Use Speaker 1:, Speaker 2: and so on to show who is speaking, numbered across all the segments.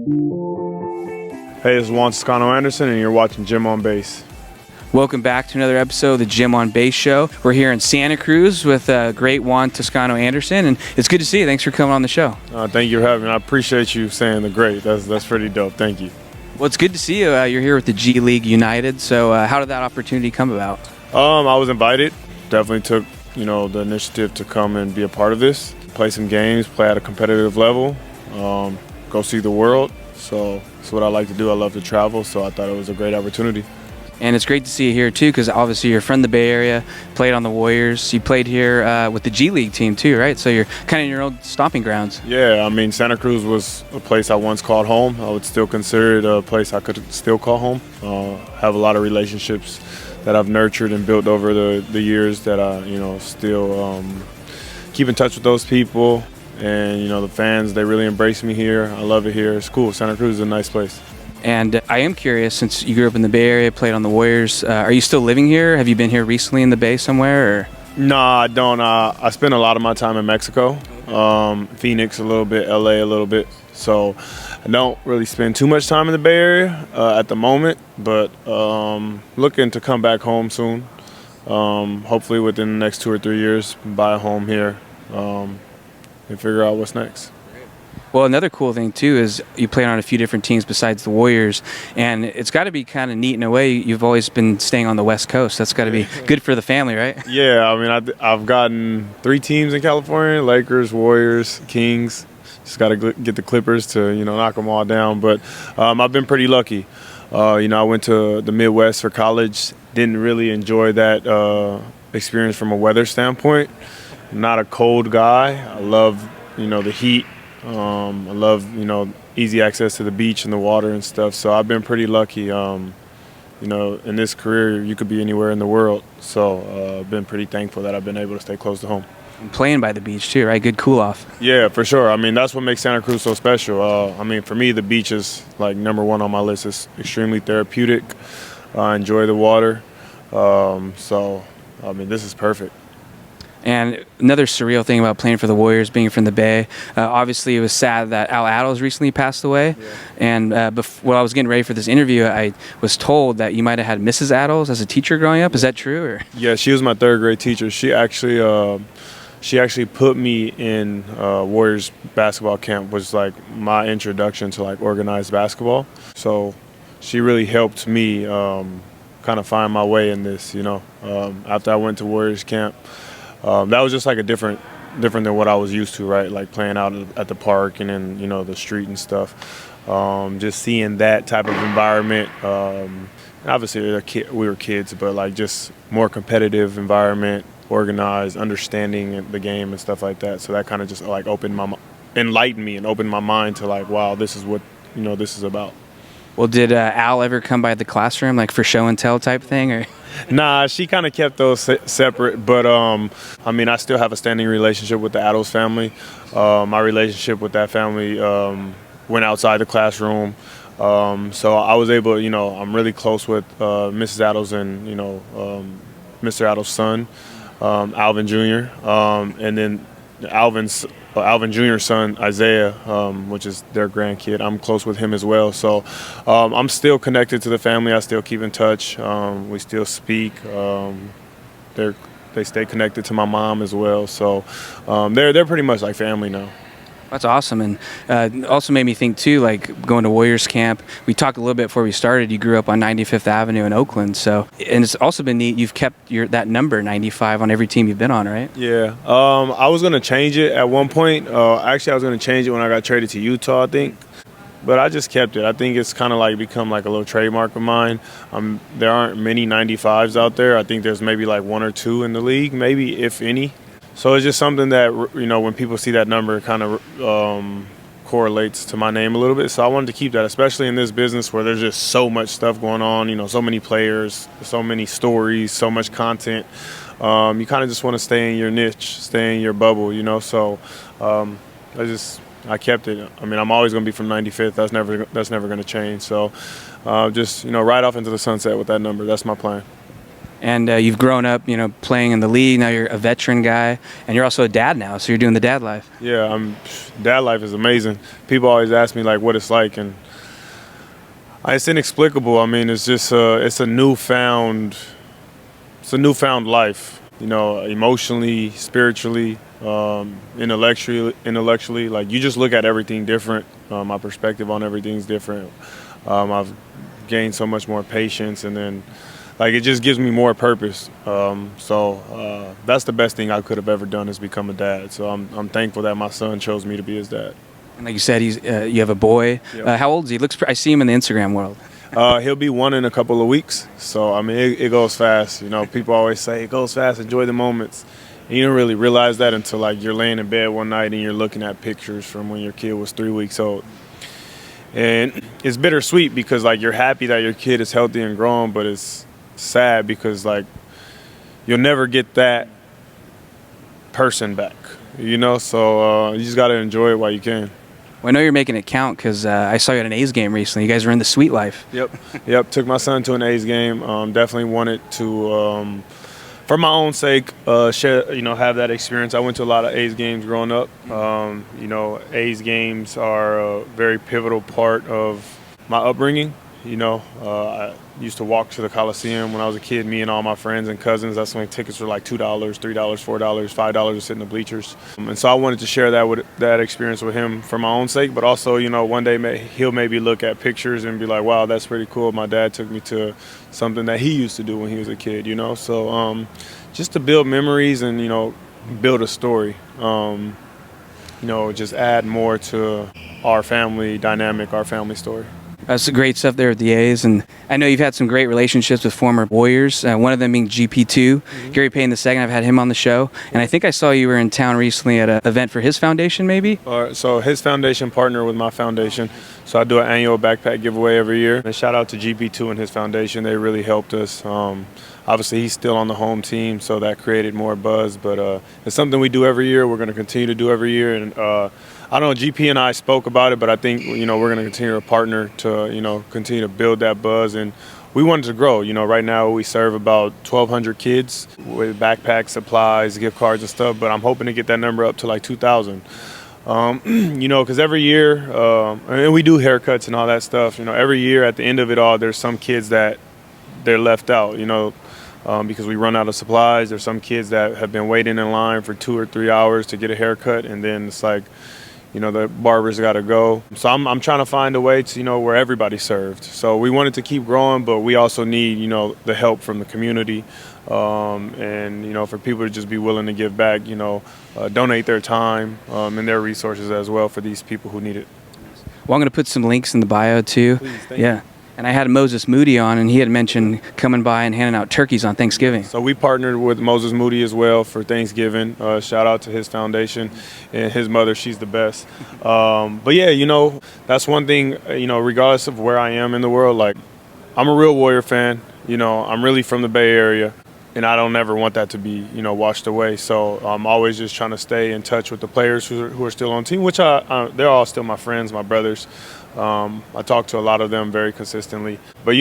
Speaker 1: Hey, it's Juan Toscano-Anderson, and you're watching Gym on Base.
Speaker 2: Welcome back to another episode of the Gym on Base show. We're here in Santa Cruz with great Juan Toscano-Anderson, and it's good to see you. Thanks for coming on the show.
Speaker 1: Thank you for having me. I appreciate you saying the great. That's pretty dope. Thank you.
Speaker 2: Well, it's good to see you. You're here with the G League United. So how did that opportunity come about?
Speaker 1: I was invited. Definitely took the initiative to come and be a part of this. Play some games, play at a competitive level, go see the world. So it's what I like to do. I love to travel, so I thought it was a great opportunity.
Speaker 2: And it's great to see you here, too, because obviously you're from the Bay Area, played on the Warriors. You played here with the G League team, too, right? So you're kind of in your old stomping grounds.
Speaker 1: Yeah, I mean, Santa Cruz was a place I once called home. I would still consider it a place I could still call home. Have a lot of relationships that I've nurtured and built over the years that I, still keep in touch with those people. And, the fans, they really embrace me here. I love it here. It's cool. Santa Cruz is a nice place.
Speaker 2: And I am curious, since you grew up in the Bay Area, played on the Warriors, are you still living here? Have you been here recently in the Bay somewhere? Or?
Speaker 1: No, I don't. I spend a lot of my time in Mexico, Phoenix a little bit, LA a little bit. So I don't really spend too much time in the Bay Area at the moment, but looking to come back home soon. Hopefully within the next 2 or 3 years, buy a home here and figure out what's next.
Speaker 2: Well, another cool thing, too, is you play on a few different teams besides the Warriors, and it's got to be kind of neat in a way. You've always been staying on the West Coast. That's got to be good for the family, right?
Speaker 1: Yeah, I mean, I've gotten 3 teams in California: Lakers, Warriors, Kings. Just got to get the Clippers to, knock them all down. But I've been pretty lucky. I went to the Midwest for college. Didn't really enjoy that experience from a weather standpoint. I'm not a cold guy. I love, the heat. I love, easy access to the beach and the water and stuff. So I've been pretty lucky. In this career, you could be anywhere in the world. So I've been pretty thankful that I've been able to stay close to home.
Speaker 2: And playing by the beach too, right? Good cool off.
Speaker 1: Yeah, for sure. I mean, that's what makes Santa Cruz so special. For me, the beach is like number one on my list. It's extremely therapeutic. I enjoy the water. This is perfect.
Speaker 2: And another surreal thing about playing for the Warriors, being from the Bay, obviously it was sad that Al Attles recently passed away. Yeah. And while I was getting ready for this interview, I was told that you might have had Mrs. Attles as a teacher growing up. Is that true? Or?
Speaker 1: Yeah, she was my 3rd grade teacher. She actually put me in Warriors basketball camp, was like my introduction to like organized basketball. So she really helped me kind of find my way in this, after I went to Warriors camp. That was just like a different than what I was used to, right? Like playing out at the park and then, the street and stuff. Just seeing that type of environment. Obviously, we were kids, but like just more competitive environment, organized, understanding the game and stuff like that. So that kind of just like enlightened me and opened my mind to like, wow, this is what, this is about.
Speaker 2: Well, did Al ever come by the classroom, like for show and tell type thing, or?
Speaker 1: Nah, she kind of kept those separate, but I still have a standing relationship with the Attles family. My relationship with that family went outside the classroom, so I was able, I'm really close with Mrs. Attles and Mr. Attles' son, Alvin Jr., and then Alvin Jr.'s son, Isaiah, which is their grandkid. I'm close with him as well. So I'm still connected to the family. I still keep in touch. We still speak. They stay connected to my mom as well. So they're pretty much like family now.
Speaker 2: That's awesome. And also made me think, too, like going to Warriors camp. We talked a little bit before we started. You grew up on 95th Avenue in Oakland. And it's also been neat. You've kept that number, 95, on every team you've been on, right?
Speaker 1: Yeah. I was going to change it at one point. Actually, I was going to change it when I got traded to Utah, I think. But I just kept it. I think it's kind of like become like a little trademark of mine. There aren't many 95s out there. I think there's maybe like 1 or 2 in the league, maybe, if any. So it's just something that, when people see that number, it kind of correlates to my name a little bit. So I wanted to keep that, especially in this business where there's just so much stuff going on, so many players, so many stories, so much content. You kind of just want to stay in your niche, stay in your bubble, So I kept it. I'm always going to be from 95th. That's never going to change. So just, ride off into the sunset with that number. That's my plan.
Speaker 2: And you've grown up, playing in the league. Now you're a veteran guy, and you're also a dad now, so you're doing the dad life.
Speaker 1: Yeah, dad life is amazing. People always ask me like what it's like, and it's inexplicable. I mean, it's just it's a newfound life. Emotionally, spiritually, intellectually. Like you just look at everything different. My perspective on everything's different. I've gained so much more patience, and then like it just gives me more purpose. So that's the best thing I could have ever done is become a dad. So I'm thankful that my son chose me to be his dad.
Speaker 2: And like you said, you have a boy.
Speaker 1: Yep.
Speaker 2: How old is he? I see him in the Instagram world.
Speaker 1: He'll be 1 in a couple of weeks. So, I mean, it goes fast. People always say it goes fast, enjoy the moments. And you don't really realize that until, like, you're laying in bed one night and you're looking at pictures from when your kid was 3 weeks old. And it's bittersweet because, like, you're happy that your kid is healthy and growing, but it's sad because, like, you'll never get that person back, So you just got to enjoy it while you can.
Speaker 2: Well, I know you're making it count because I saw you at an A's game recently. You guys were in the Sweet Life.
Speaker 1: Yep. Took my son to an A's game. Definitely wanted to, for my own sake, share, have that experience. I went to a lot of A's games growing up. A's games are a very pivotal part of my upbringing. I used to walk to the Coliseum when I was a kid, me and all my friends and cousins. That's when tickets were like $2, $3, $4, $5 to sit in the bleachers. And so I wanted to share that experience with him for my own sake, but also, one day he'll maybe look at pictures and be like, wow, that's pretty cool. My dad took me to something that he used to do when he was a kid, So just to build memories and, build a story, just add more to our family dynamic, our family story.
Speaker 2: That's great stuff there at the A's, and I know you've had some great relationships with former Warriors, one of them being GP2, Gary Payton II. I've had him on the show, and I think I saw you were in town recently at an event for his foundation, maybe?
Speaker 1: So his foundation partnered with my foundation, so I do an annual backpack giveaway every year. And shout out to GP2 and his foundation. They really helped us. Obviously, he's still on the home team, so that created more buzz, but it's something we do every year. We're going to continue to do every year, and I don't know, GP and I spoke about it, but I think, we're going to continue to partner to, continue to build that buzz. And we wanted to grow. Right now we serve about 1,200 kids with backpacks, supplies, gift cards and stuff, but I'm hoping to get that number up to like 2,000. Because every year, and we do haircuts and all that stuff, every year at the end of it all, there's some kids that they're left out, because we run out of supplies. There's some kids that have been waiting in line for 2 or 3 hours to get a haircut, and then it's like, the barber's got to go. So I'm trying to find a way to, where everybody's served. So we wanted to keep growing, but we also need, the help from the community. And, for people to just be willing to give back, donate their time and their resources as well for these people who need it.
Speaker 2: Well, I'm going to put some links in the bio too.
Speaker 1: Please, thank you.
Speaker 2: And I had Moses Moody on, and he had mentioned coming by and handing out turkeys on Thanksgiving.
Speaker 1: So we partnered with Moses Moody as well for Thanksgiving. Shout out to his foundation and his mother. She's the best. But yeah, that's one thing, regardless of where I am in the world, like I'm a real Warrior fan. I'm really from the Bay Area, and I don't ever want that to be, washed away. So I'm always just trying to stay in touch with the players who are still on the team, which they're all still my friends, my brothers. I talk to a lot of them very consistently, but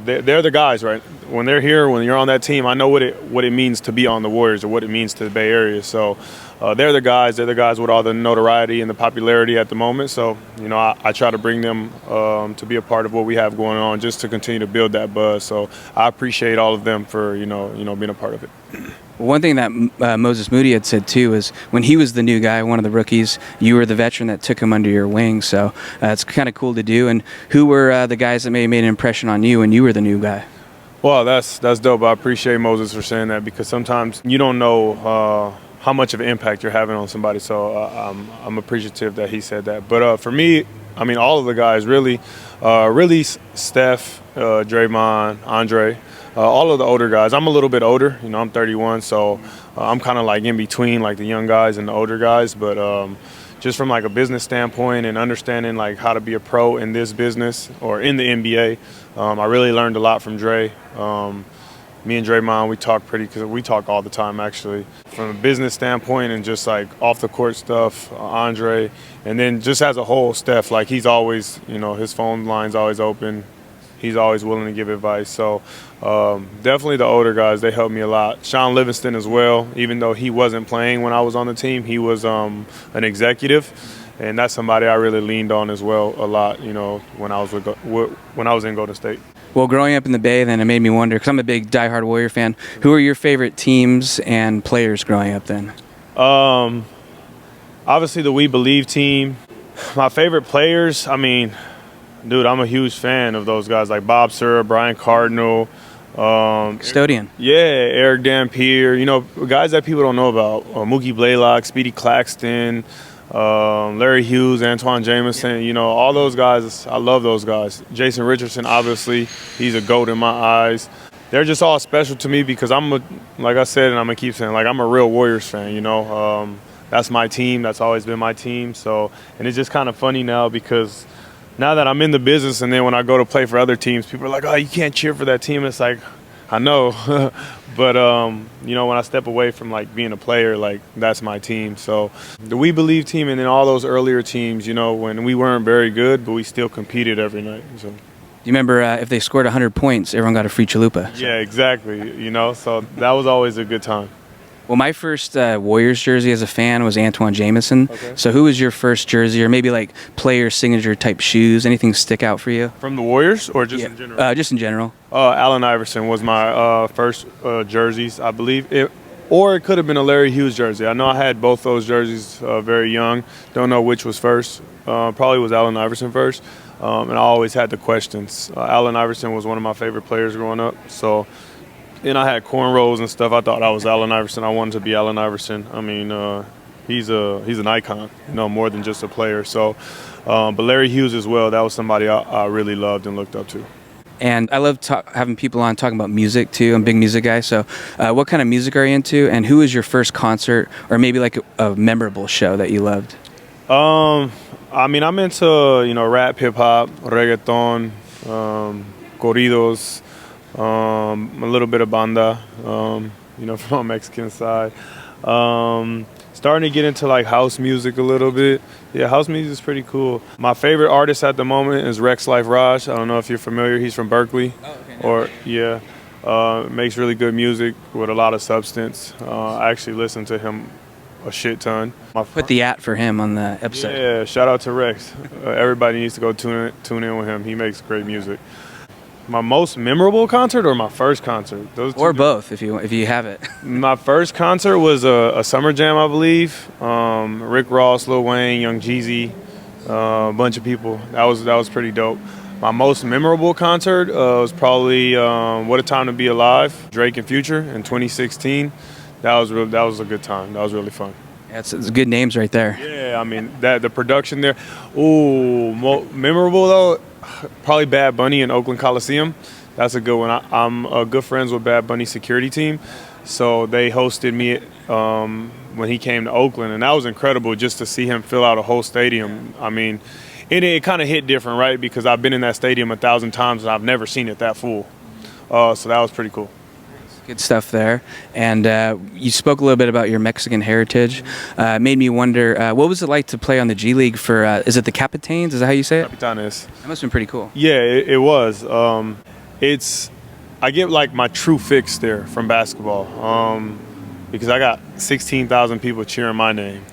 Speaker 1: they're the guys, right? When they're here, when you're on that team, I know what it means to be on the Warriors or what it means to the Bay Area. So they're the guys with all the notoriety and the popularity at the moment. So I try to bring them to be a part of what we have going on, just to continue to build that buzz. So I appreciate all of them for being a part of it.
Speaker 2: One thing that Moses Moody had said too is when he was the new guy, one of the rookies, you were the veteran that took him under your wing. So it's kind of cool to do. And who were the guys that maybe made an impression on you when you were the new guy?
Speaker 1: Well, that's dope. I appreciate Moses for saying that, because sometimes you don't know how much of an impact you're having on somebody. So I'm appreciative that he said that. But for me, I mean, all of the guys really Steph, Draymond, Andre. All of the older guys. I'm a little bit older, I'm 31, so I'm kind of like in between like the young guys and the older guys. But just from like a business standpoint and understanding like how to be a pro in this business or in the NBA, I really learned a lot from Dre. Me and Draymond, we talk all the time actually, from a business standpoint and just like off the court stuff. Andre, and then just as a whole, Steph, like he's always, his phone line's always open. he's always willing to give advice. So definitely the older guys, they helped me a lot. Sean Livingston as well, even though he wasn't playing when I was on the team, he was an executive. And that's somebody I really leaned on as well a lot, when I was in Golden State.
Speaker 2: Well, growing up in the Bay, then it made me wonder, because I'm a big diehard Warrior fan, who are your favorite teams and players growing up then?
Speaker 1: Obviously the We Believe team. My favorite players, dude, I'm a huge fan of those guys like Bob Sura, Brian Cardinal.
Speaker 2: Custodian.
Speaker 1: Yeah, Eric Dampier. Guys that people don't know about. Mookie Blaylock, Speedy Claxton, Larry Hughes, Antoine Jameson. All those guys, I love those guys. Jason Richardson, obviously, he's a GOAT in my eyes. They're just all special to me because like I said, and I'm going to keep saying, I'm a real Warriors fan, That's my team. That's always been my team. So, and it's just kind of funny now because now that I'm in the business and then when I go to play for other teams, people are like, oh, you can't cheer for that team. It's like, I know. But, when I step away from, being a player, that's my team. So the We Believe team and then all those earlier teams, when we weren't very good, but we still competed every night. So.
Speaker 2: You remember if they scored 100 points, everyone got a free chalupa.
Speaker 1: Yeah, exactly. So that was always a good time.
Speaker 2: Well, my first Warriors jersey as a fan was Antoine Jameson.
Speaker 1: Okay.
Speaker 2: So who was your first jersey, or maybe player signature type shoes? Anything stick out for you?
Speaker 1: From the Warriors or just in general?
Speaker 2: Just in general.
Speaker 1: Allen Iverson was my first jerseys, I believe. Or it could have been a Larry Hughes jersey. I know I had both those jerseys very young. Don't know which was first. Probably was Allen Iverson first. And I always had the questions. Allen Iverson was one of my favorite players growing up. So. And I had cornrows and stuff. I thought I was Allen Iverson. I wanted to be Allen Iverson. He's an icon, more than just a player. So, but Larry Hughes as well. That was somebody I really loved and looked up to.
Speaker 2: And I love having people on talking about music too. I'm a big music guy. So, what kind of music are you into? And who was your first concert, or maybe a memorable show that you loved?
Speaker 1: I'm into rap, hip hop, reggaeton, corridos. A little bit of banda, from a Mexican side. Starting to get into house music a little bit. Yeah, house music is pretty cool. My favorite artist at the moment is Rex Life Raj. I don't know if you're familiar. He's from Berkeley. Oh, okay. Makes really good music with a lot of substance. I actually listen to him a shit ton.
Speaker 2: Put the @ for him on the episode.
Speaker 1: Yeah, shout out to Rex. Everybody needs to go tune in with him. He makes great music. My most memorable concert or my first concert?
Speaker 2: Or both, if you have it.
Speaker 1: My first concert was a summer jam, I believe. Rick Ross, Lil Wayne, Young Jeezy, a bunch of people. That was pretty dope. My most memorable concert was probably What a Time to Be Alive, Drake and Future in 2016. That was a good time. That was really fun.
Speaker 2: Yeah, it's good names right there.
Speaker 1: Yeah, the production there. Ooh, memorable though. Probably Bad Bunny in Oakland Coliseum. That's a good one. I'm good friends with Bad Bunny's security team, so they hosted me when he came to Oakland, and that was incredible just to see him fill out a whole stadium. It kind of hit different, right? Because I've been in that stadium 1,000 times and I've never seen it that full. So that was pretty cool.
Speaker 2: Good stuff there. And you spoke a little bit about your Mexican heritage. Made me wonder, what was it like to play on the G League for, is it the Capitanes? Is that how you say it?
Speaker 1: Capitanes.
Speaker 2: That must have been pretty cool.
Speaker 1: Yeah, it was. I get my true fix there from basketball because I got 16,000 people cheering my name.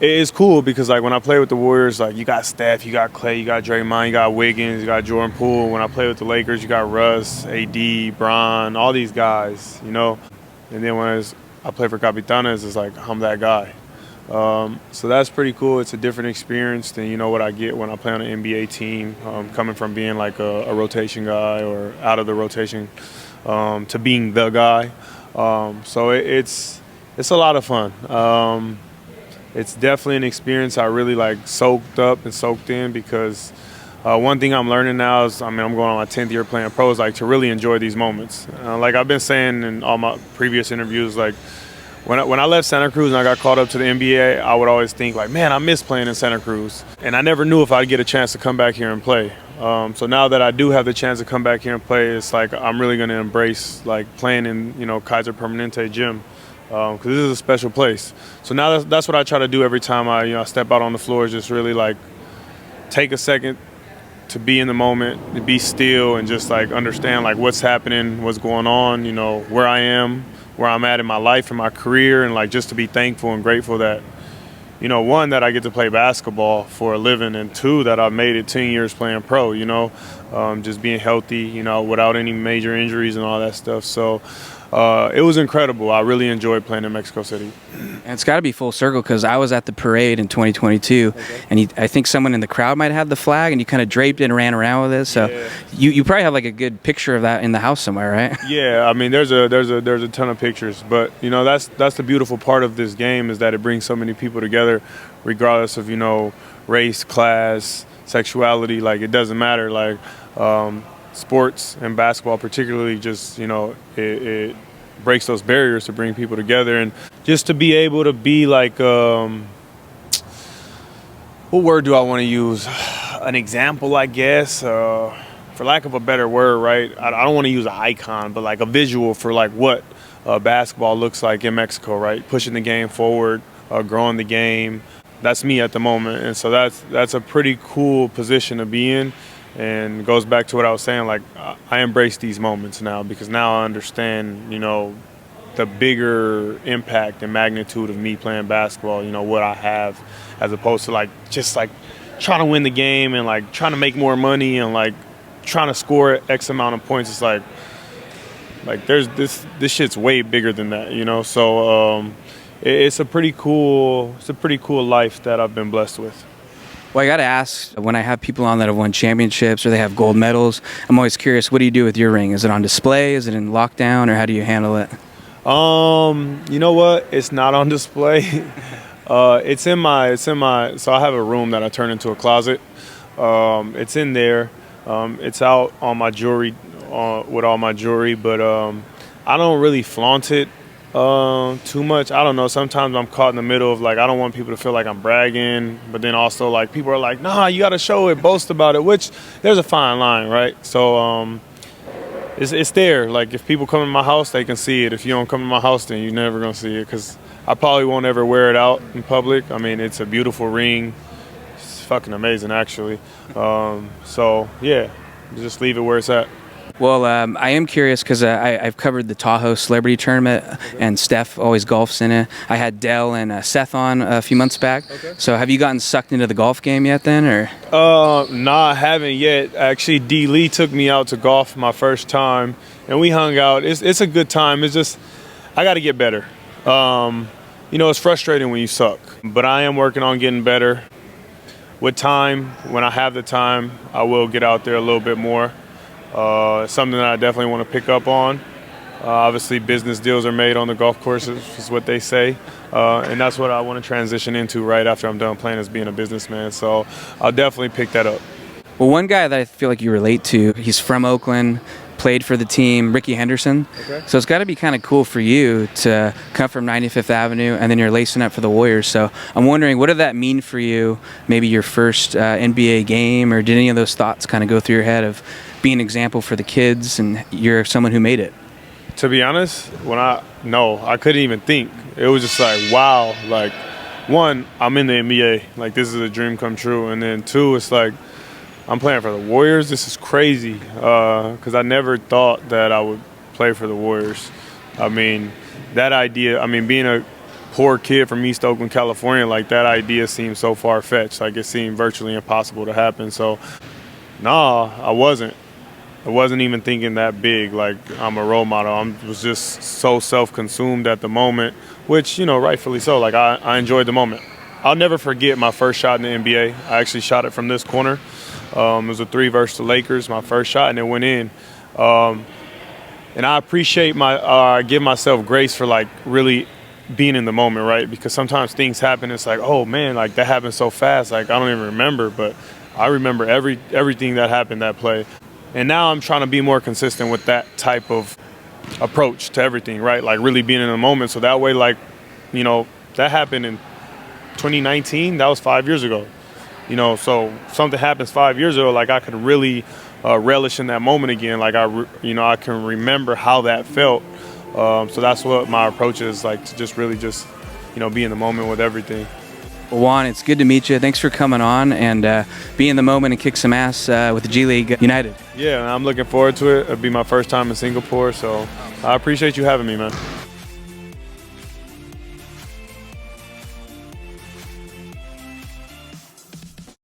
Speaker 1: It's cool because when I play with the Warriors, you got Steph, you got Clay, you got Draymond, you got Wiggins, you got Jordan Poole. When I play with the Lakers, you got Russ, AD, Bron, all these guys, And then when I play for Capitanes, it's I'm that guy. So that's pretty cool. It's a different experience than what I get when I play on an NBA team, coming from being a rotation guy or out of the rotation to being the guy. So it's a lot of fun. It's definitely an experience I really soaked up and soaked in because one thing I'm learning now is, I'm going on my 10th year playing pro, is to really enjoy these moments. I've been saying in all my previous interviews, when I left Santa Cruz and I got called up to the NBA, I would always think man, I miss playing in Santa Cruz. And I never knew if I'd get a chance to come back here and play. So now that I do have the chance to come back here and play, it's I'm really going to embrace playing in, Kaiser Permanente gym. Because this is a special place. So now that's what I try to do every time I step out on the floor, is just really take a second to be in the moment, to be still, and just like understand like what's happening, what's going on, you know, where I am, where I'm at in my life and my career, and like just to be thankful and grateful that, you know, one, that I get to play basketball for a living, and two, that I've made it 10 years playing pro, you know, just being healthy, you know, without any major injuries and all that stuff. So it was incredible. I really enjoyed playing in Mexico City.
Speaker 2: And it's got to be full circle because I was at the parade in 2022, and I think someone in the crowd might have had the flag, and you kind of draped it and ran around with it. So
Speaker 1: yeah.
Speaker 2: you probably have like a good picture of that in the house somewhere, right?
Speaker 1: Yeah, I mean, there's a ton of pictures, but you know, that's the beautiful part of this game, is that it brings so many people together, regardless of, you know, race, class, sexuality. Like, it doesn't matter. Like, sports and basketball particularly, just, you know, it breaks those barriers to bring people together, and just to be able to be like, what word do I want to use? An example, I guess, for lack of a better word, right? I don't want to use an icon, but like a visual for like what basketball looks like in Mexico, right? Pushing the game forward, growing the game. That's me at the moment, and so that's a pretty cool position to be in. And it goes back to what I was saying, like, I embrace these moments now, because now I understand, you know, the bigger impact and magnitude of me playing basketball, you know, what I have, as opposed to like just like trying to win the game and like trying to make more money and like trying to score X amount of points. It's like there's this shit's way bigger than that, you know. So it's a pretty cool life that I've been blessed with.
Speaker 2: Well, I got to ask, when I have people on that have won championships or they have gold medals, I'm always curious, what do you do with your ring? Is it on display? Is it in lockdown, or how do you handle it?
Speaker 1: You know what? It's not on display. It's in my, so I have a room that I turn into a closet. It's in there. It's out on my jewelry, with all my jewelry, but I don't really flaunt it too much. I don't know. Sometimes I'm caught in the middle of like, I don't want people to feel like I'm bragging, but then also like people are like, nah, you got to show it, boast about it, which there's a fine line, right? So it's there. Like, if people come in my house, they can see it. If you don't come in my house, then you're never gonna see it, because I probably won't ever wear it out in public. I mean, it's a beautiful ring. It's fucking amazing, actually. So yeah, just leave it where it's at.
Speaker 2: Well, I am curious because I've covered the Tahoe Celebrity Tournament, and Steph always golfs in it. I had Dell and Seth on a few months back. Okay. So have you gotten sucked into the golf game yet then, or?
Speaker 1: Nah, I haven't yet. Actually, D. Lee took me out to golf my first time, and we hung out. It's a good time. It's just, I got to get better. You know, it's frustrating when you suck, but I am working on getting better. With time, when I have the time, I will get out there a little bit more. It's something that I definitely want to pick up on. Obviously, business deals are made on the golf courses, is what they say. And that's what I want to transition into right after I'm done playing, as being a businessman. So I'll definitely pick that up.
Speaker 2: Well, one guy that I feel like you relate to, he's from Oakland, played for the team, Ricky Henderson. Okay. So it's got to be kind of cool for you to come from 95th Avenue, and then you're lacing up for the Warriors. So I'm wondering, what did that mean for you? Maybe your first NBA game, or did any of those thoughts kind of go through your head of being an example for the kids, and you're someone who made it?
Speaker 1: To be honest, I couldn't even think. It was just like, wow. Like, one, I'm in the NBA. Like, this is a dream come true. And then two, it's like, I'm playing for the Warriors. This is crazy, because I never thought that I would play for the Warriors. I mean, that idea, being a poor kid from East Oakland, California, like, that idea seemed so far-fetched. Like, it seemed virtually impossible to happen. So, nah, I wasn't even thinking that big, like I'm a role model. I was just so self-consumed at the moment, which, you know, rightfully so. Like, I enjoyed the moment. I'll never forget my first shot in the NBA. I actually shot it from this corner. It was a 3 versus the Lakers, my first shot, and it went in. And I appreciate I give myself grace for like really being in the moment, right? Because sometimes things happen. It's like, oh man, like that happened so fast. Like, I don't even remember, but I remember everything that happened that play. And now I'm trying to be more consistent with that type of approach to everything, right? Like, really being in the moment. So that way, like, you know, that happened in 2019. That was 5 years ago. You know, so something happens 5 years ago, like I could really relish in that moment again. Like, I can remember how that felt. So that's what my approach is, like, to just really just, you know, be in the moment with everything.
Speaker 2: Well, Juan, it's good to meet you. Thanks for coming on and be in the moment and kick some ass with the G League United.
Speaker 1: Yeah, I'm looking forward to it. It'll be my first time in Singapore, so I appreciate you having me, man.